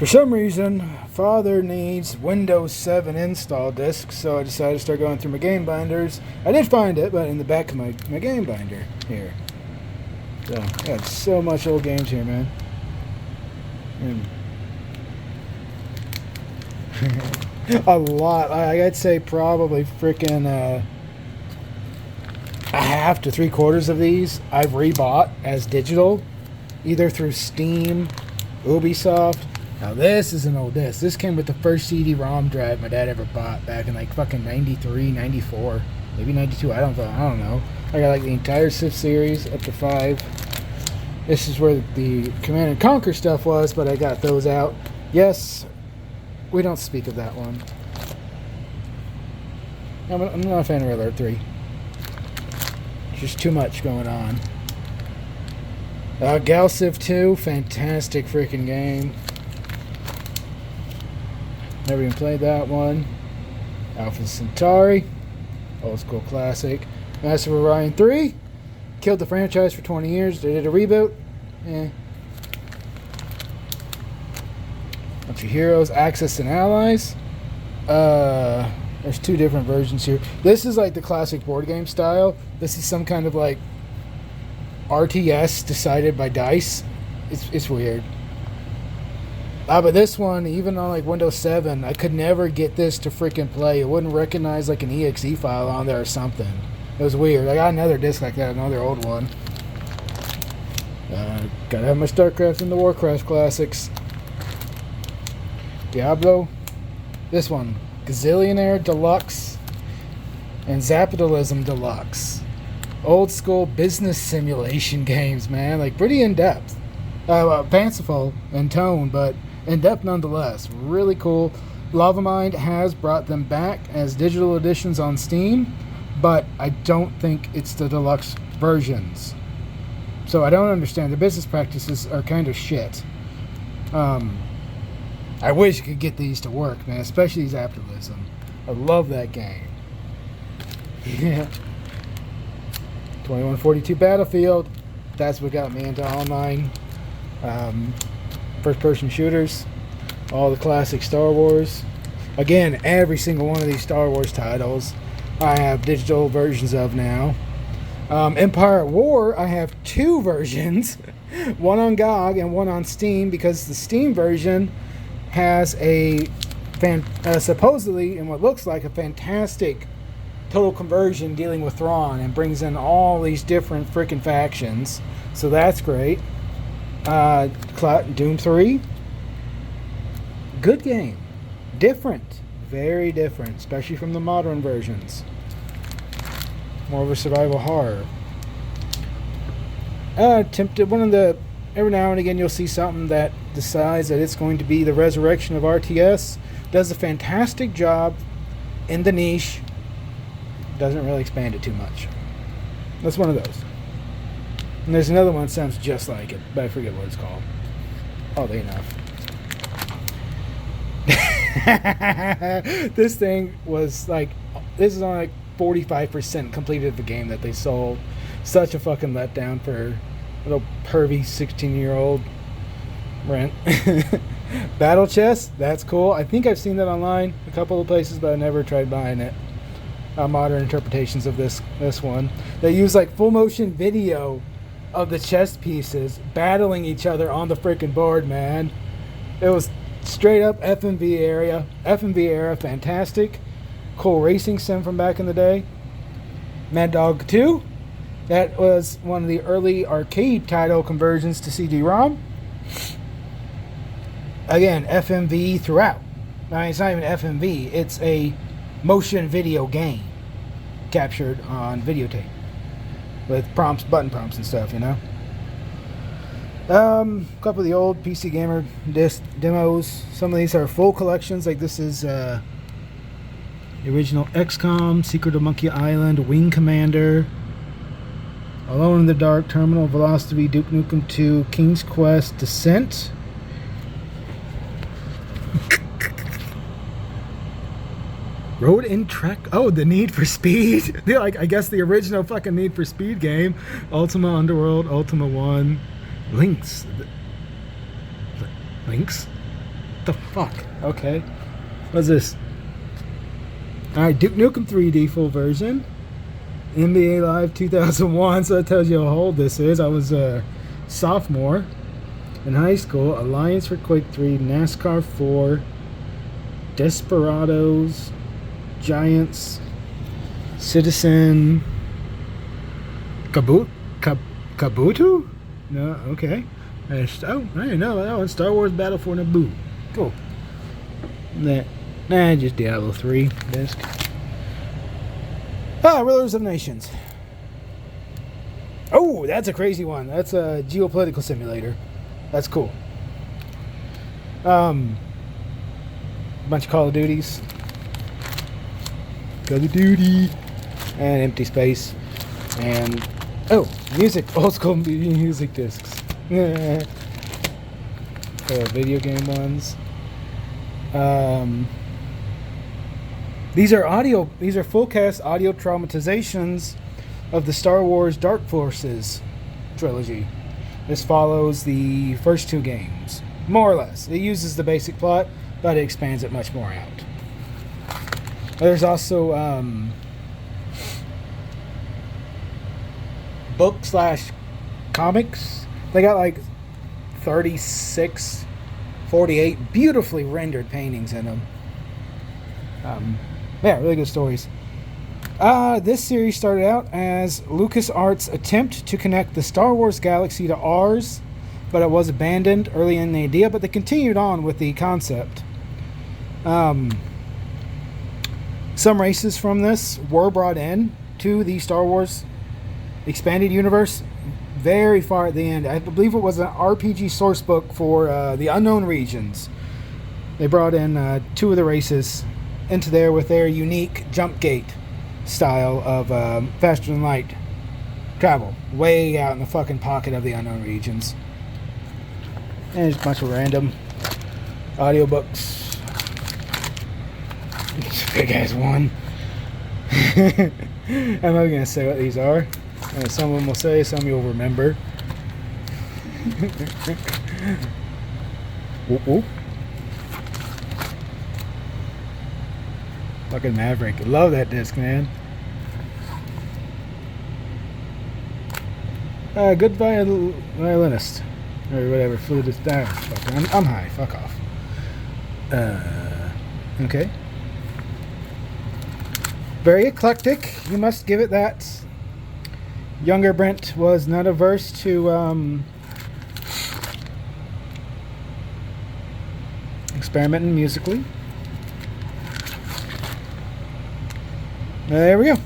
For some reason, Father needs Windows 7 install disk, so I decided to start going through my game binders. I did find it, but in the back of my game binder here. So, I got so much old games here, man. A lot. I'd say probably freaking a half to 3/4 of these I've rebought as digital, either through Steam, Ubisoft. Now this is an old disc. This came with the first CD-ROM drive my dad ever bought back in like fucking 93, 94, maybe 92. I don't know. I got like the entire Civ series up to 5. This is where the Command & Conquer stuff was, but I got those out. Yes, we don't speak of that one. I'm not a fan of Red Alert 3. There's just too much going on. Gal Civ 2, fantastic freaking game. Never even played that one. Alpha Centauri, old school classic. Master of Orion 3, killed the franchise for 20 years. They did a reboot. Bunch of heroes, Axis and Allies. There's 2 different versions here. This is like the classic board game style. This is some kind of like RTS decided by DICE. It's weird. But this one, even on like Windows 7, I could never get this to freaking play. It wouldn't recognize like an exe file on there or something. It was weird. I got another disc like that, another old one. Gotta have my StarCraft and the Warcraft classics. Diablo. This one, Gazillionaire Deluxe and Zapitalism Deluxe. Old school business simulation games, man. Like pretty in depth. Fanciful in tone, but in depth nonetheless. Really cool. Lavamind has brought them back as digital editions on Steam, but I don't think it's the deluxe versions. So I don't understand. The business practices are kind of shit. I wish I could get these to work, man, especially Zapitalism. I love that game. Yeah. 2142 Battlefield. That's what got me into online. First-person shooters. All the classic Star Wars. Again, every single one of these Star Wars titles I have digital versions of now. Empire at War, I have 2 versions. One on GOG and one on Steam, because the Steam version has a supposedly, in what looks like, a fantastic total conversion dealing with Thrawn and brings in all these different freaking factions. So that's great. Doom 3. Good game. Different. Very different, especially from the modern versions. More of a survival horror. Attempted one of the... Every now and again you'll see something that decides that it's going to be the resurrection of RTS. Does a fantastic job in the niche. Doesn't really expand it too much. That's one of those. And there's another one that sounds just like it, but I forget what it's called. Oddly enough. This thing was like... This is on like 45% completed of the game that they sold. Such a fucking letdown for little pervy 16-year-old Brent. Battle Chess, that's cool. I think I've seen that online a couple of places, but I never tried buying it. Modern interpretations of this one. They use like full motion video of the chess pieces battling each other on the freaking board, man. It was straight up FMV era, fantastic. Cool racing sim from back in the day. Mad Dog 2. That was one of the early arcade title conversions to CD-ROM. Again, FMV throughout. I mean, it's not even FMV. It's a motion video game captured on videotape with prompts, button prompts and stuff, you know. A couple of the old PC Gamer disc demos. Some of these are full collections. Like this is the original XCOM, Secret of Monkey Island, Wing Commander, Alone in the Dark, Terminal Velocity, Duke Nukem 2, King's Quest, Descent. Road and Trek. Oh, the Need for Speed. Like, I guess the original fucking Need for Speed game. Ultima Underworld, Ultima 1. Lynx. The fuck? Okay. What's this? Alright, Duke Nukem 3D full version. NBA Live 2001, so that tells you how old this is. I was a sophomore in high school. Alliance for Quake 3, NASCAR 4, Desperados, Giants, Citizen, Kabuto? No, okay. Oh, I didn't know that one. Star Wars Battle for Naboo. Cool. Nah, just Diablo 3 disc. Rulers of Nations. Oh, that's a crazy one. That's a geopolitical simulator. That's cool. Bunch of Call of Duties. Call of Duty. And Empty Space. And, music. Old school music discs. Video game ones. These are full cast audio traumatizations of the Star Wars Dark Forces trilogy. This follows the first two games, more or less. It uses the basic plot, but it expands it much more out. There's also book/comics. They got like 36, 48 beautifully rendered paintings in them. Yeah, really good stories. This series started out as LucasArts' attempt to connect the Star Wars galaxy to ours, but it was abandoned early in the idea, but they continued on with the concept. Some races from this were brought in to the Star Wars expanded universe very far at the end. I believe it was an RPG source book for the Unknown Regions. They brought in 2 of the races into there with their unique jump gate style of faster than light travel way out in the fucking pocket of the Unknown Regions. And just a bunch of random audiobooks. Big ass one. I'm not gonna say what these are. Some of them will say, some you'll remember. Ooh. Fucking Maverick. Love that disc, man. Good violinist. Or whatever. Flutist. I'm high. Fuck off. Okay. Very eclectic. You must give it that. Younger Brent was not averse to experimenting musically. There we go.